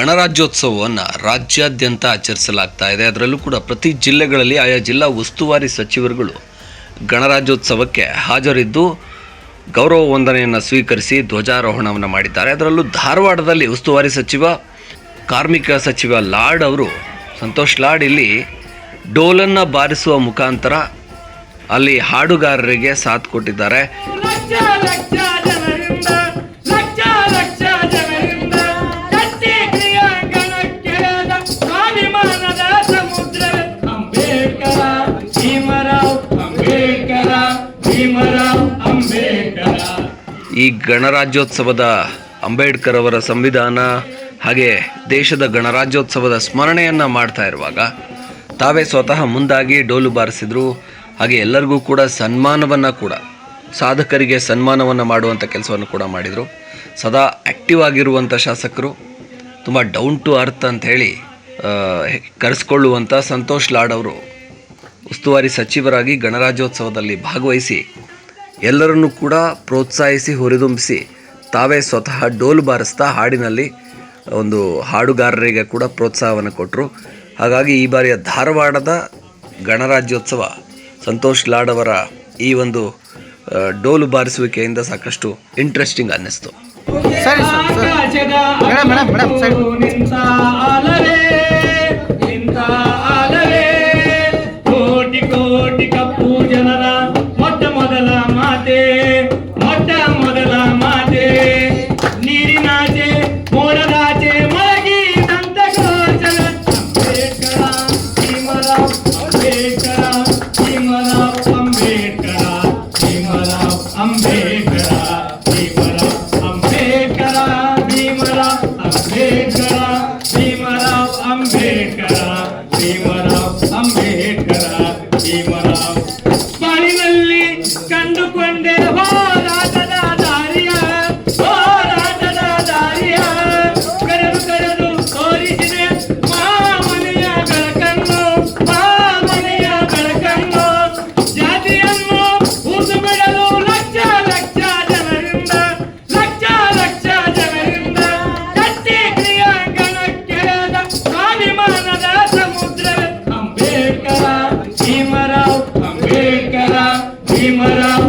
ಗಣರಾಜ್ಯೋತ್ಸವವನ್ನು ರಾಜ್ಯಾದ್ಯಂತ ಆಚರಿಸಲಾಗ್ತಾ ಇದೆ. ಅದರಲ್ಲೂ ಕೂಡ ಪ್ರತಿ ಜಿಲ್ಲೆಗಳಲ್ಲಿ ಆಯಾ ಜಿಲ್ಲಾ ಉಸ್ತುವಾರಿ ಸಚಿವರುಗಳು ಗಣರಾಜ್ಯೋತ್ಸವಕ್ಕೆ ಹಾಜರಿದ್ದು ಗೌರವ ವಂದನೆಯನ್ನು ಸ್ವೀಕರಿಸಿ ಧ್ವಜಾರೋಹಣವನ್ನು ಮಾಡಿದ್ದಾರೆ. ಅದರಲ್ಲೂ ಧಾರವಾಡದಲ್ಲಿ ಉಸ್ತುವಾರಿ ಸಚಿವ ಕಾರ್ಮಿಕ ಸಚಿವ ಲಾಡ್ ಅವರು ಸಂತೋಷ್ ಲಾಡ್ ಇಲ್ಲಿ ಡೋಲನ್ನು ಬಾರಿಸುವ ಮುಖಾಂತರ ಅಲ್ಲಿ ಹಾಡುಗಾರರಿಗೆ ಸಾಥ್ ಕೊಟ್ಟಿದ್ದಾರೆ. ಈ ಗಣರಾಜ್ಯೋತ್ಸವದ ಅಂಬೇಡ್ಕರ್ ಅವರ ಸಂವಿಧಾನ ಹಾಗೆ ದೇಶದ ಗಣರಾಜ್ಯೋತ್ಸವದ ಸ್ಮರಣೆಯನ್ನು ಮಾಡ್ತಾ ಇರುವಾಗ ತಾವೇ ಸ್ವತಃ ಮುಂದಾಗಿ ಡೋಲು ಬಾರಿಸಿದ್ರು. ಹಾಗೆ ಎಲ್ಲರಿಗೂ ಕೂಡ ಸನ್ಮಾನವನ್ನು ಕೂಡ ಸಾಧಕರಿಗೆ ಸನ್ಮಾನವನ್ನು ಮಾಡುವಂಥ ಕೆಲಸವನ್ನು ಕೂಡ ಮಾಡಿದರು. ಸದಾ ಆ್ಯಕ್ಟಿವ್ ಆಗಿರುವಂಥ ಶಾಸಕರು, ತುಂಬ ಡೌನ್ ಟು ಅರ್ತ್ ಅಂತ ಹೇಳಿ ಕರೆಸ್ಕೊಳ್ಳುವಂಥ ಸಂತೋಷ್ ಲಾಡ್ ಅವರು ಉಸ್ತುವಾರಿ ಸಚಿವರಾಗಿ ಗಣರಾಜ್ಯೋತ್ಸವದಲ್ಲಿ ಭಾಗವಹಿಸಿ ಎಲ್ಲರನ್ನೂ ಕೂಡ ಪ್ರೋತ್ಸಾಹಿಸಿ ಹುರಿದುಂಬಿಸಿ ತಾವೇ ಸ್ವತಃ ಡೋಲು ಬಾರಿಸ್ತಾ ಹಾಡಿನಲ್ಲಿ ಒಂದು ಹಾಡುಗಾರರಿಗೆ ಕೂಡ ಪ್ರೋತ್ಸಾಹವನ್ನು ಕೊಟ್ಟರು. ಹಾಗಾಗಿ ಈ ಬಾರಿಯ ಧಾರವಾಡದ ಗಣರಾಜ್ಯೋತ್ಸವ ಸಂತೋಷ್ ಲಾಡ್ ಅವರ ಈ ಒಂದು ಡೋಲು ಬಾರಿಸುವಿಕೆಯಿಂದ ಸಾಕಷ್ಟು ಇಂಟ್ರೆಸ್ಟಿಂಗ್ ಅನ್ನಿಸ್ತು. ಭೀಮರಾವ್